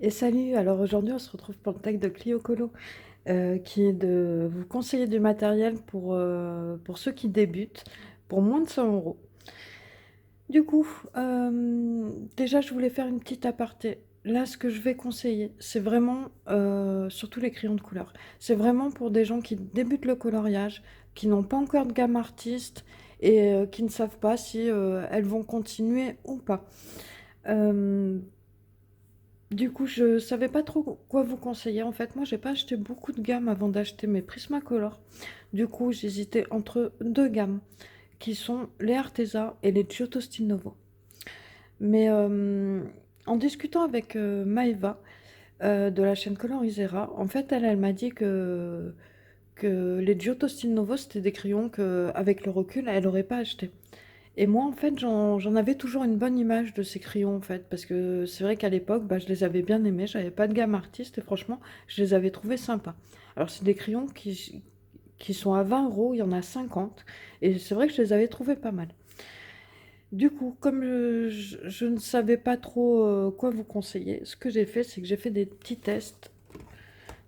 Et salut, alors aujourd'hui on se retrouve pour le tag de Clio Colo, qui est de vous conseiller du matériel pour ceux qui débutent, pour moins de 100 euros. Du coup, déjà je voulais faire une petite aparté. Là, ce que je vais conseiller, c'est vraiment, surtout les crayons de couleur, c'est vraiment pour des gens qui débutent le coloriage, qui n'ont pas encore de gamme artiste et qui ne savent pas si elles vont continuer ou pas. Euh, Du coup, je savais pas trop quoi vous conseiller. En fait, moi, j'ai pas acheté beaucoup de gammes avant d'acheter mes Prismacolor. Du coup, j'hésitais entre deux gammes qui sont les Arteza et les Giotto Stile Novo. Mais en discutant avec Maeva de la chaîne Colorisera, en fait, elle m'a dit que les Giotto Stile Novo, c'était des crayons que, avec le recul, elle aurait pas acheté. Et moi, en fait, j'en avais toujours une bonne image de ces crayons, en fait, parce que c'est vrai qu'à l'époque, bah, je les avais bien aimés, j'avais pas de gamme artiste, et franchement, je les avais trouvés sympas. Alors, c'est des crayons qui sont à 20 euros, il y en a 50, et c'est vrai que je les avais trouvés pas mal. Du coup, comme je ne savais pas trop quoi vous conseiller, ce que j'ai fait, c'est que j'ai fait des petits tests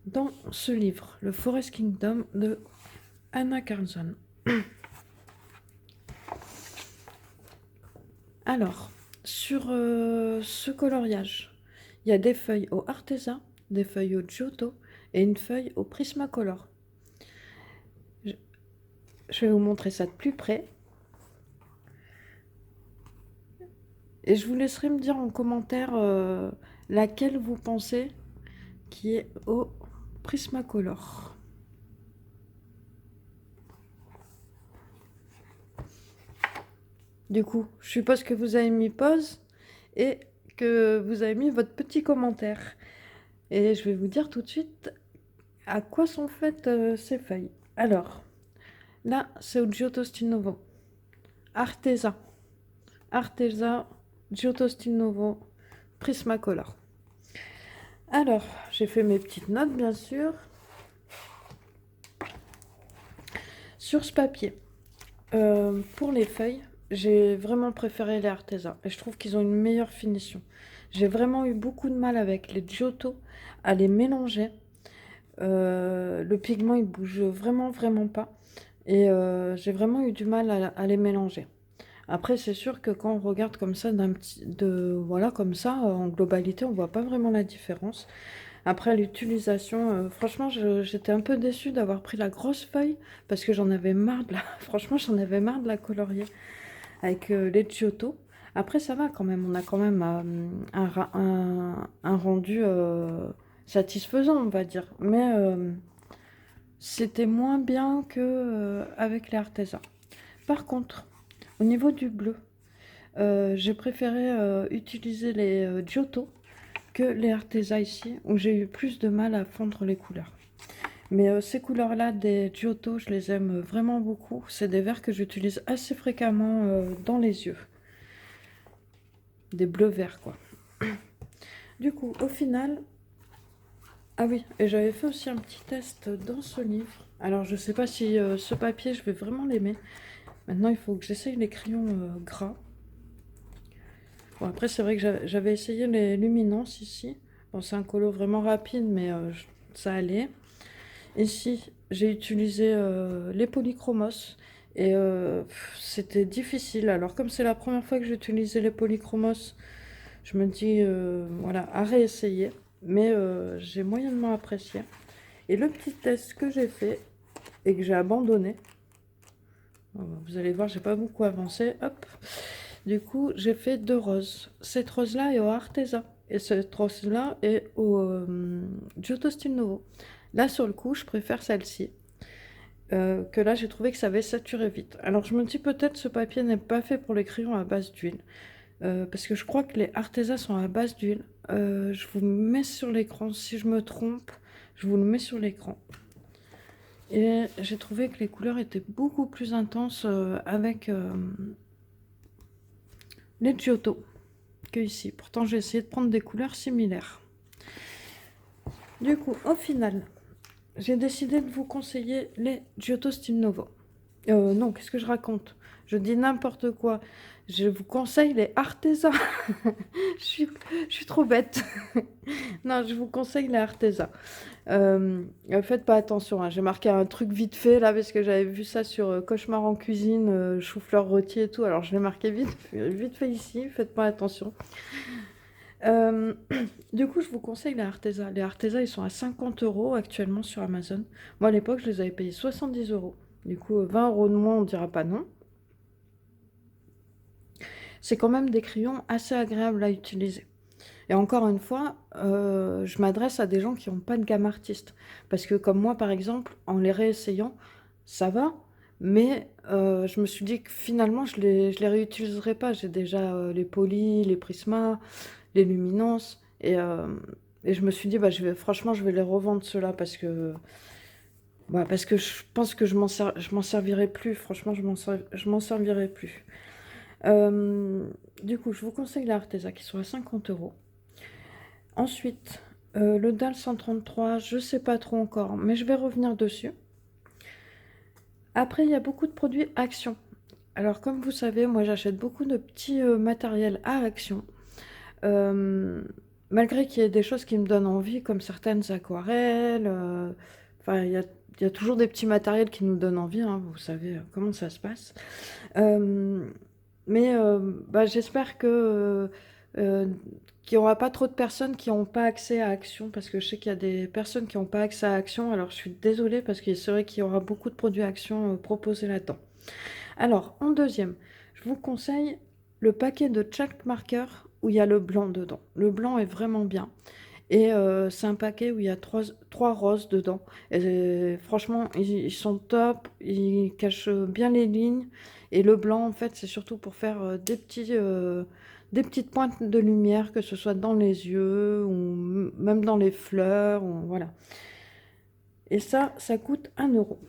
dans ce livre, le Forest Kingdom de Anna Carlson. Alors, sur ce coloriage, il y a des feuilles au Arteza, des feuilles au Giotto et une feuille au Prismacolor. Je, je vais vous montrer ça de plus près et je vous laisserai me dire en commentaire laquelle vous pensez qui est au Prismacolor. Du coup, je suppose que vous avez mis pause et que vous avez mis votre petit commentaire. Et je vais vous dire tout de suite à quoi sont faites ces feuilles. Alors, là, c'est au Giotto Stile Novo. Arteza. Arteza, Giotto Stile Novo, Prismacolor. Alors, j'ai fait mes petites notes, bien sûr, sur ce papier. Pour les feuilles, j'ai vraiment préféré les Arteza. Et je trouve qu'ils ont une meilleure finition. J'ai vraiment eu beaucoup de mal avec les Giotto à les mélanger. Le pigment, il bouge vraiment pas. Et j'ai vraiment eu du mal à les mélanger. Après, c'est sûr que quand on regarde comme ça, voilà, comme ça, en globalité, on voit pas vraiment la différence. Après l'utilisation, franchement, j'étais un peu déçue d'avoir pris la grosse feuille parce que j'en avais marre franchement, j'en avais marre de la colorier avec les Giotto. Après, ça va quand même, on a quand même un rendu satisfaisant, on va dire. Mais c'était moins bien que avec les Arteza. Par contre, au niveau du bleu, j'ai préféré utiliser les Giotto que les Arteza ici, où j'ai eu plus de mal à fondre les couleurs. Mais ces couleurs-là des Giotto, je les aime vraiment beaucoup. C'est des verts que j'utilise assez fréquemment dans les yeux. Des bleus-verts, quoi. Du coup, au final... Ah oui, et j'avais fait aussi un petit test dans ce livre. Alors, je sais pas si ce papier, je vais vraiment l'aimer. Maintenant, il faut que j'essaye les crayons gras. Bon, après, c'est vrai que j'avais essayé les luminances ici. Bon, c'est un colo vraiment rapide, mais ça allait. Ici, j'ai utilisé les polychromos et c'était difficile. Alors, comme c'est la première fois que j'utilisais les polychromos, je me dis, voilà, à réessayer. Mais j'ai moyennement apprécié. Et le petit test que j'ai fait et que j'ai abandonné, vous allez voir, j'ai pas beaucoup avancé. Hop. Du coup, j'ai fait deux roses. Cette rose-là est au Arteza et cette rose-là est au Giotto Stile Novo. Là, sur le coup, je préfère celle-ci. Que là, j'ai trouvé que ça avait saturé vite. Alors, je me dis peut-être ce papier n'est pas fait pour les crayons à base d'huile. Parce que je crois que les Arteza sont à base d'huile. Je vous mets sur l'écran. Si je me trompe, je vous le mets sur l'écran. Et j'ai trouvé que les couleurs étaient beaucoup plus intenses avec les Giotto que ici. Pourtant, j'ai essayé de prendre des couleurs similaires. Du coup, au final, j'ai décidé de vous conseiller les Giotto Stile Novo. Non, qu'est-ce que je raconte? Je dis n'importe quoi. Je vous conseille les Arteza. Je suis, je suis trop bête. Non, je vous conseille les Arteza. Faites pas attention, hein. J'ai marqué un truc vite fait là parce que j'avais vu ça sur Cauchemar en cuisine, chou-fleur rôti et tout. Alors je l'ai marqué vite fait ici. Faites pas attention. Euh, du coup, je vous conseille les Arteza. Les Arteza, ils sont à 50 euros actuellement sur Amazon. Moi, à l'époque, je les avais payés 70 euros. Du coup, 20 euros de moins, on dira pas non. C'est quand même des crayons assez agréables à utiliser. Et encore une fois, je m'adresse à des gens qui n'ont pas de gamme artiste. Parce que comme moi, par exemple, en les réessayant, ça va. Mais je me suis dit que finalement, je les réutiliserai pas. J'ai déjà les polis, les prismas, les luminances. Et je me suis dit, bah, franchement, je vais les revendre ceux-là parce que je pense que je m'en servirai plus. Franchement, je m'en servirai plus. Euh, du coup, je vous conseille l'Arteza qui sont à 50 euros. Ensuite, le DAL 133, je sais pas trop encore, mais je vais revenir dessus. Après, il y a beaucoup de produits Action. Alors, comme vous savez, moi j'achète beaucoup de petits matériels à Action. Euh, Malgré qu'il y ait des choses qui me donnent envie, comme certaines aquarelles. Enfin, il y a toujours des petits matériels qui nous donnent envie, hein, vous savez comment ça se passe. Euh, mais bah, j'espère euh, qu'il n'y aura pas trop de personnes qui n'ont pas accès à Action, parce que je sais qu'il y a des personnes qui n'ont pas accès à Action, alors je suis désolée, parce que c'est vrai qu'il y aura beaucoup de produits Action proposés là-dedans. Alors, en deuxième, je vous conseille le paquet de Check Marker où il y a le blanc dedans. Le blanc est vraiment bien. Et c'est un paquet où il y a trois roses dedans. Et franchement, ils sont top, ils cachent bien les lignes. Et le blanc, en fait, c'est surtout pour faire des petites pointes de lumière, que ce soit dans les yeux ou même dans les fleurs. Voilà. Et ça coûte 1 euro.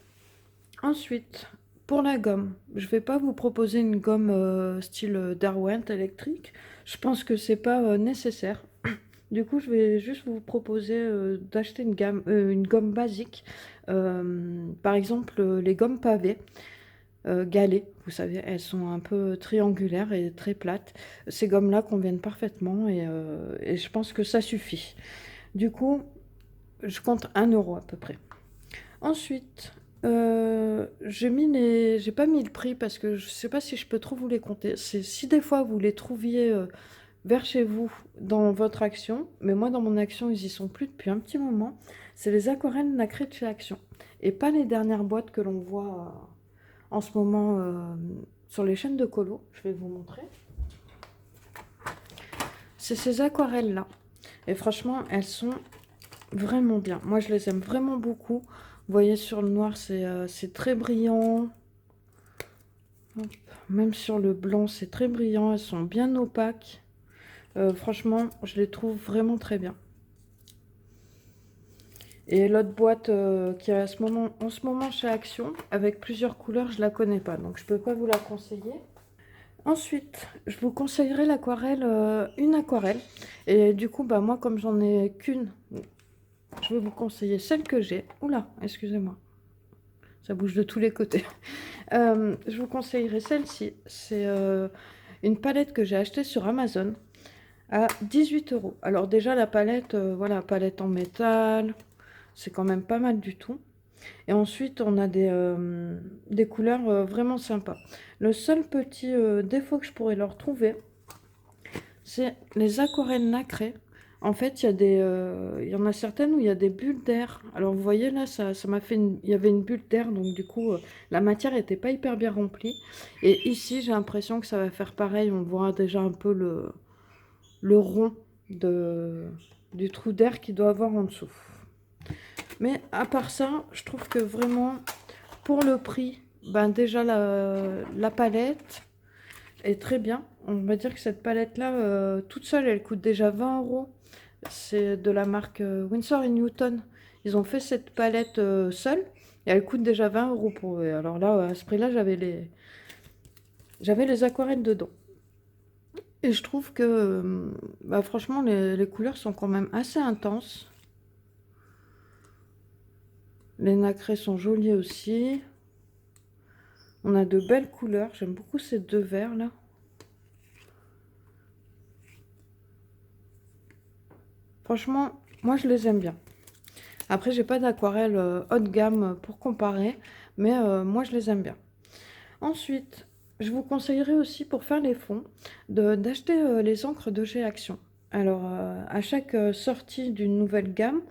Ensuite, pour la gomme, je ne vais pas vous proposer une gomme style Derwent électrique. Je pense que c'est pas nécessaire. Du coup, je vais juste vous proposer d'acheter une gomme basique. Par exemple, les gommes pavées, galets, vous savez, elles sont un peu triangulaires et très plates. Ces gommes-là conviennent parfaitement et je pense que ça suffit. Du coup, je compte 1 euro à peu près. Ensuite, j'ai pas mis le prix parce que je sais pas si je peux trop vous les compter. C'est si des fois vous les trouviez vers chez vous dans votre Action, mais moi dans mon Action ils y sont plus depuis un petit moment. C'est les aquarelles nacrées de chez Action et pas les dernières boîtes que l'on voit en ce moment sur les chaînes de colo. Je vais vous montrer. C'est ces aquarelles là et franchement elles sont vraiment bien. Moi je les aime vraiment beaucoup. Vous voyez sur le noir c'est très brillant. Hop. Même sur le blanc c'est très brillant. Elles sont bien opaques. Franchement, je les trouve vraiment très bien. Et l'autre boîte qui est en ce moment chez Action, avec plusieurs couleurs, je la connais pas, donc je peux pas vous la conseiller. Ensuite, je vous conseillerais l'aquarelle, une aquarelle. Et du coup, bah moi, comme j'en ai qu'une, je vais vous conseiller celle que j'ai. Oula, excusez-moi, ça bouge de tous les côtés. Je vous conseillerais celle-ci. C'est une palette que j'ai achetée sur Amazon à 18 euros. Alors déjà la palette, voilà, palette en métal, c'est quand même pas mal du tout. Et ensuite on a des couleurs vraiment sympas. Le seul petit défaut que je pourrais leur trouver, c'est les aquarelles nacrées. En fait, il y en a certaines où il y a des bulles d'air. Alors vous voyez là, ça m'a fait il y avait une bulle d'air, donc du coup la matière n'était pas hyper bien remplie. Et ici j'ai l'impression que ça va faire pareil. On voit déjà un peu le rond du trou d'air qu'il doit avoir en dessous. Mais à part ça, je trouve que vraiment, pour le prix, ben déjà la palette est très bien. On va dire que cette palette-là, toute seule, elle coûte déjà 20 euros. C'est de la marque Winsor & Newton. Ils ont fait cette palette seule et elle coûte déjà 20 euros pour eux. Alors là, à ce prix-là, j'avais les aquarelles dedans. Et je trouve que, bah, franchement, les couleurs sont quand même assez intenses. Les nacrés sont jolis aussi. On a de belles couleurs. J'aime beaucoup ces deux verts là. Franchement, moi je les aime bien. Après, j'ai pas d'aquarelle haut de gamme pour comparer, mais moi je les aime bien. Ensuite, je vous conseillerais aussi pour faire les fonds d'acheter les encres de chez Action. Alors, à chaque sortie d'une nouvelle gamme,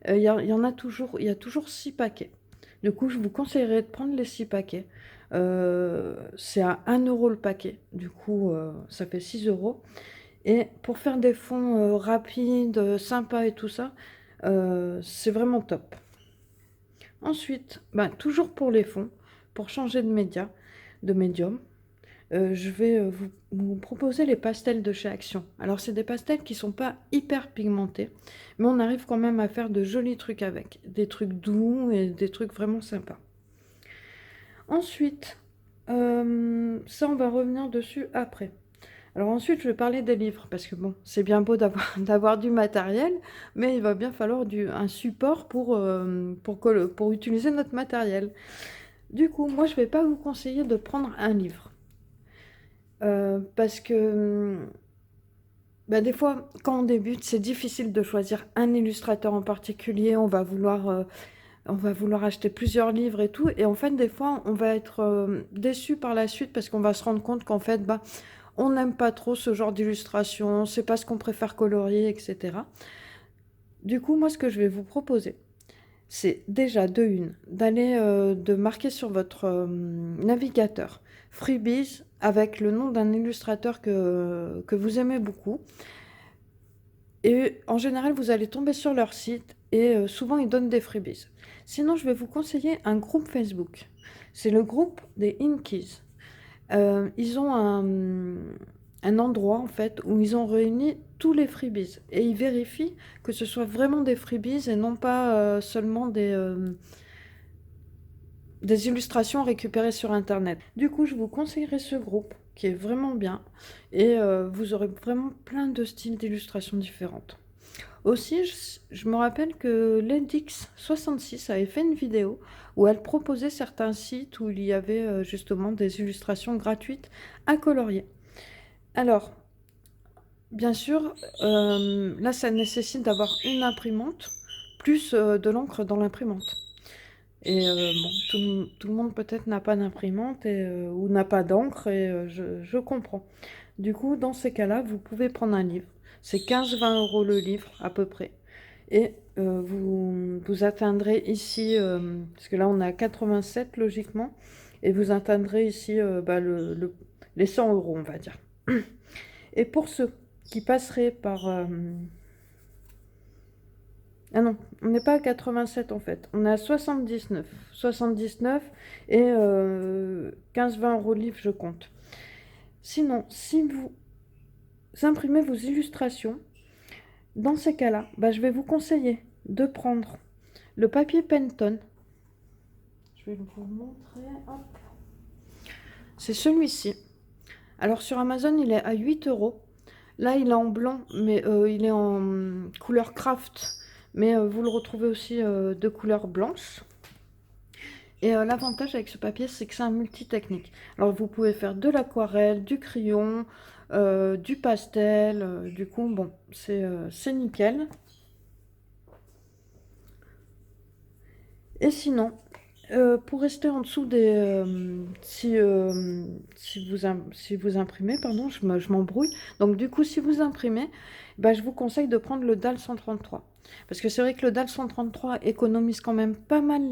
il y en a toujours, il y a toujours 6 paquets. Du coup, je vous conseillerais de prendre les 6 paquets. C'est à 1 € le paquet. Du coup, ça fait 6 euros. Et pour faire des fonds rapides, sympas et tout ça, c'est vraiment top. Ensuite, ben, toujours pour les fonds, pour changer de médium, je vais vous proposer les pastels de chez Action. Alors, c'est des pastels qui sont pas hyper pigmentés, mais on arrive quand même à faire de jolis trucs avec. Des trucs doux et des trucs vraiment sympas. Ensuite, ça, on va revenir dessus après. Alors ensuite, je vais parler des livres, parce que bon, c'est bien beau d'avoir d'avoir du matériel, mais il va bien falloir un support pour utiliser notre matériel. Du coup, moi, je vais pas vous conseiller de prendre un livre. Parce que bah, des fois, quand on débute, c'est difficile de choisir un illustrateur en particulier. On va vouloir acheter plusieurs livres et tout. Et en fait, des fois, on va être déçu par la suite parce qu'on va se rendre compte qu'en fait, bah, on n'aime pas trop ce genre d'illustration, c'est pas ce qu'on préfère colorier, etc. Du coup, moi, ce que je vais vous proposer, c'est déjà de marquer sur votre navigateur Freebies avec le nom d'un illustrateur que vous aimez beaucoup. Et en général, vous allez tomber sur leur site et souvent, ils donnent des freebies. Sinon, je vais vous conseiller un groupe Facebook. C'est le groupe des Inkies. Ils ont un endroit en fait où ils ont réuni tous les freebies et ils vérifient que ce soit vraiment des freebies et non pas seulement des illustrations récupérées sur internet. Du coup, je vous conseillerais ce groupe qui est vraiment bien et vous aurez vraiment plein de styles d'illustrations différentes. Aussi, je me rappelle que Ledix66 avait fait une vidéo où elle proposait certains sites où il y avait justement des illustrations gratuites à colorier. Alors, bien sûr, là, ça nécessite d'avoir une imprimante, plus de l'encre dans l'imprimante. Et bon, tout le monde peut-être n'a pas d'imprimante ou n'a pas d'encre, et je comprends. Du coup, dans ces cas-là, vous pouvez prendre un livre. C'est 15-20 € le livre, à peu près. Et vous atteindrez ici, parce que là, on est à 87 logiquement, et vous atteindrez ici bah, les 100 €, on va dire. Et pour ceux qui passeraient par... Ah non, on n'est pas à 87 en fait, on est à 79. 79 et 15-20 € le livre, je compte. Sinon, si vous imprimez vos illustrations, dans ces cas-là, bah, je vais vous conseiller de prendre le papier Penton. Je vais vous montrer. Hop. C'est celui-ci. Alors sur Amazon, il est à 8 €. Là, il est en blanc, mais il est en couleur craft. Mais vous le retrouvez aussi de couleur blanche. Et l'avantage avec ce papier, c'est que c'est un multitechnique. Alors vous pouvez faire de l'aquarelle, du crayon, du pastel. Du coup, bon, c'est nickel. Et sinon, pour rester en dessous des... si vous imprimez, pardon, je m'embrouille. Donc du coup, si vous imprimez, bah, je vous conseille de prendre le DAL 133. Parce que c'est vrai que le DAL 133 économise quand même pas mal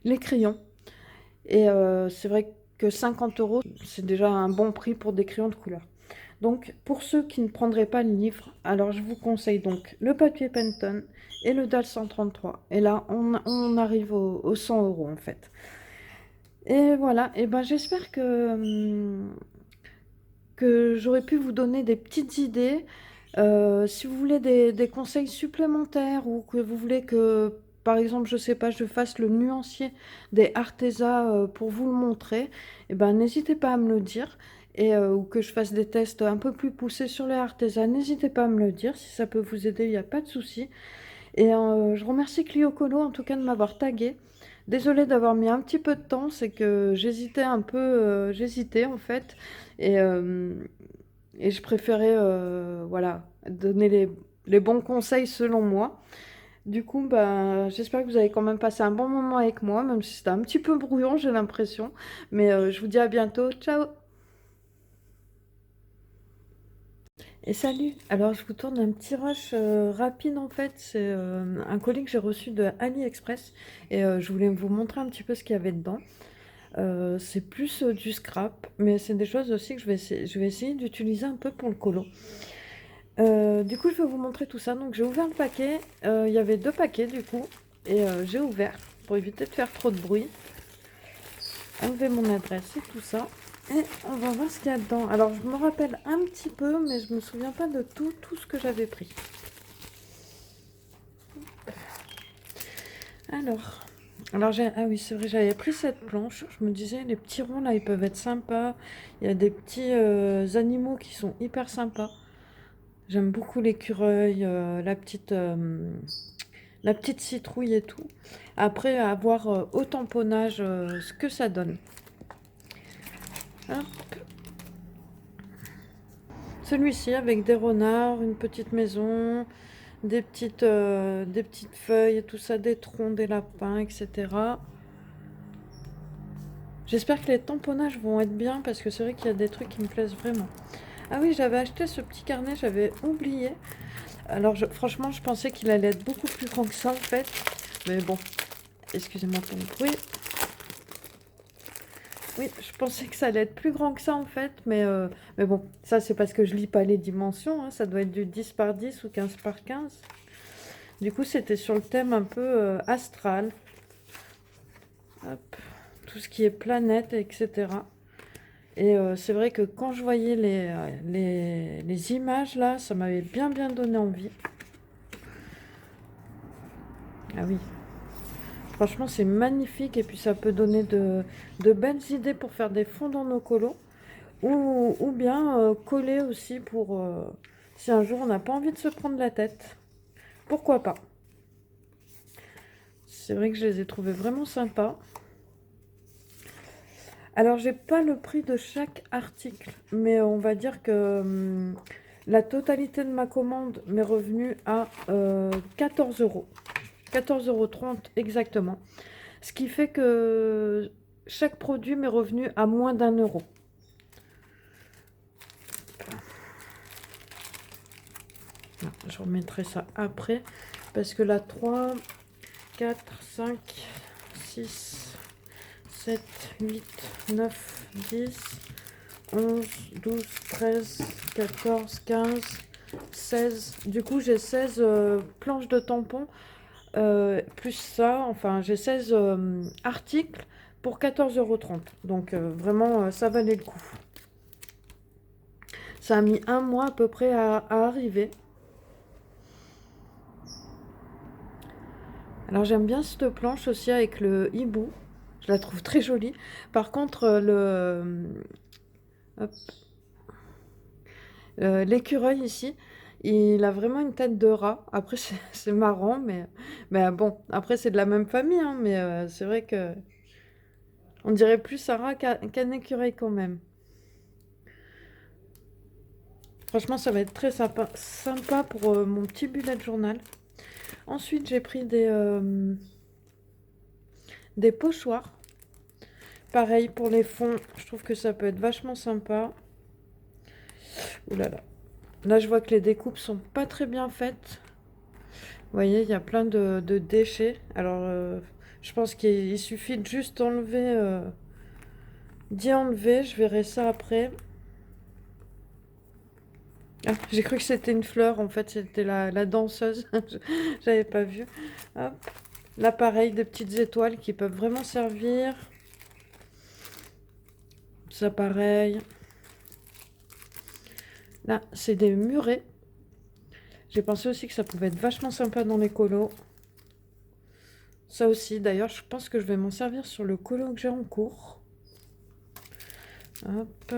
les crayons. Et c'est vrai que 50 €, c'est déjà un bon prix pour des crayons de couleur. Donc, pour ceux qui ne prendraient pas le livre, alors je vous conseille donc le papier Penton et le DAL 133. Et là, on arrive aux 100 € en fait. Et voilà, et ben j'espère que j'aurais pu vous donner des petites idées. Si vous voulez des conseils supplémentaires ou que vous voulez que, par exemple, je sais pas, je fasse le nuancier des Arteza pour vous le montrer, et ben n'hésitez pas à me le dire. Et ou que je fasse des tests un peu plus poussés sur les Arteza, n'hésitez pas à me le dire. Si ça peut vous aider, il n'y a pas de souci. Et je remercie Clio Colo en tout cas de m'avoir tagué Désolée d'avoir mis un petit peu de temps, c'est que j'hésitais un peu, j'hésitais en fait, et, euh, et je préférais voilà, donner les bons conseils selon moi. Du coup, bah, j'espère que vous avez quand même passé un bon moment avec moi, même si c'était un petit peu brouillon, j'ai l'impression. Mais je vous dis à bientôt, ciao! Et salut! Alors, je vous tourne un petit rush rapide en fait. C'est un colis que j'ai reçu de AliExpress et je voulais vous montrer un petit peu ce qu'il y avait dedans. C'est plus du scrap, mais c'est des choses aussi que je vais essayer d'utiliser un peu pour le colo. Du coup, je vais vous montrer tout ça. Donc, j'ai ouvert le paquet. Il y avait deux paquets du coup, et j'ai ouvert pour éviter de faire trop de bruit. Enlever mon adresse et tout ça. Et on va voir ce qu'il y a dedans. Alors, je me rappelle un petit peu, mais je me souviens pas de tout ce que j'avais pris. Alors, ah oui, c'est vrai, j'avais pris cette planche. Je me disais, les petits ronds là, ils peuvent être sympas. Il y a des petits animaux qui sont hyper sympas. J'aime beaucoup l'écureuil, la petite citrouille et tout. Après, à voir au tamponnage ce que ça donne. Hop. Celui-ci avec des renards, une petite maison, des petites feuilles, tout ça, des troncs, des lapins, etc. J'espère que les tamponnages vont être bien parce que c'est vrai qu'il y a des trucs qui me plaisent vraiment. Ah oui, j'avais acheté ce petit carnet, j'avais oublié. Alors franchement, je pensais qu'il allait être beaucoup plus grand que ça en fait. Mais bon, excusez-moi pour le bruit. Oui, je pensais que ça allait être plus grand que ça en fait. Mais bon, ça c'est parce que je lis pas les dimensions, hein. Ça doit être du 10 par 10 ou 15 par 15. Du coup, c'était sur le thème un peu astral. Hop, tout ce qui est planète, etc. Et c'est vrai que quand je voyais les images là, ça m'avait bien donné envie. Ah oui, franchement c'est magnifique et puis ça peut donner de belles idées pour faire des fonds dans nos colos. Ou bien coller aussi pour si un jour on n'a pas envie de se prendre la tête. Pourquoi pas? C'est vrai que je les ai trouvés vraiment sympas. Alors, j'ai pas le prix de chaque article, mais on va dire que la totalité de ma commande m'est revenue à 14 euros. 14,30 € exactement. Ce qui fait que chaque produit m'est revenu à moins d'1 euro. Je remettrai ça après. Parce que là, 3, 4, 5, 6, 7, 8, 9, 10, 11, 12, 13, 14, 15, 16. Du coup, j'ai 16 planches de tampons. Plus ça, enfin, j'ai 16 articles pour 14,30 €. Donc, vraiment, ça valait le coup. Ça a mis un mois à peu près à arriver. Alors, j'aime bien cette planche aussi avec le hibou. Je la trouve très jolie. Par contre, hop, l'écureuil ici, il a vraiment une tête de rat. Après, c'est marrant, mais bon, après, c'est de la même famille, hein, mais c'est vrai que on dirait plus un rat qu'un écureuil quand même. Franchement, ça va être très sympa pour mon petit bullet journal. Ensuite, j'ai pris des pochoirs. Pareil pour les fonds, je trouve que ça peut être vachement sympa. Ouh là là. Là, je vois que les découpes sont pas très bien faites. Vous voyez, il y a plein de déchets. Alors, je pense qu'il suffit de juste d'y enlever. Je verrai ça après. Ah, j'ai cru que c'était une fleur. En fait, c'était la danseuse. J'avais pas vu. Hop. Là, pareil, des petites étoiles qui peuvent vraiment servir. Ça, pareil. Là, c'est des murets. J'ai pensé aussi que ça pouvait être vachement sympa dans les colos. Ça aussi, d'ailleurs, je pense que je vais m'en servir sur le colo que j'ai en cours. Hop.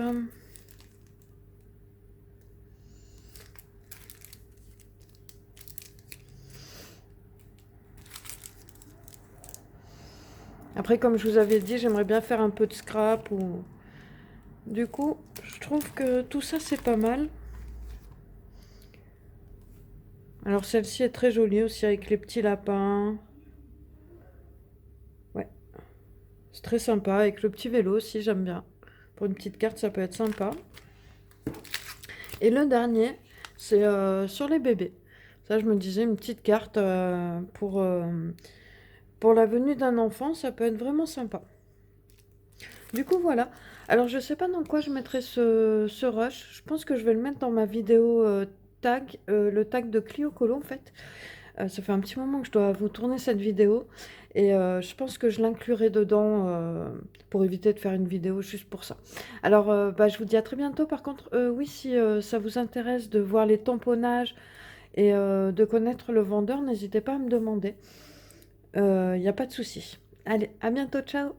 Après, comme je vous avais dit, j'aimerais bien faire un peu de scrap ou... Du coup, je trouve que tout ça, c'est pas mal. Alors, celle-ci est très jolie aussi avec les petits lapins. Ouais, c'est très sympa. Avec le petit vélo aussi, j'aime bien. Pour une petite carte, ça peut être sympa. Et le dernier, c'est sur les bébés. Ça, je me disais, une petite carte pour la venue d'un enfant, ça peut être vraiment sympa. Du coup, voilà. Alors, je sais pas dans quoi je mettrai ce rush. Je pense que je vais le mettre dans ma vidéo tag, le tag de Clio Colo, en fait. Ça fait un petit moment que je dois vous tourner cette vidéo. Et je pense que je l'inclurai dedans pour éviter de faire une vidéo juste pour ça. Alors, bah, je vous dis à très bientôt. Par contre, oui, si ça vous intéresse de voir les tamponnages et de connaître le vendeur, n'hésitez pas à me demander. Il n'y a pas de souci. Allez, à bientôt, ciao!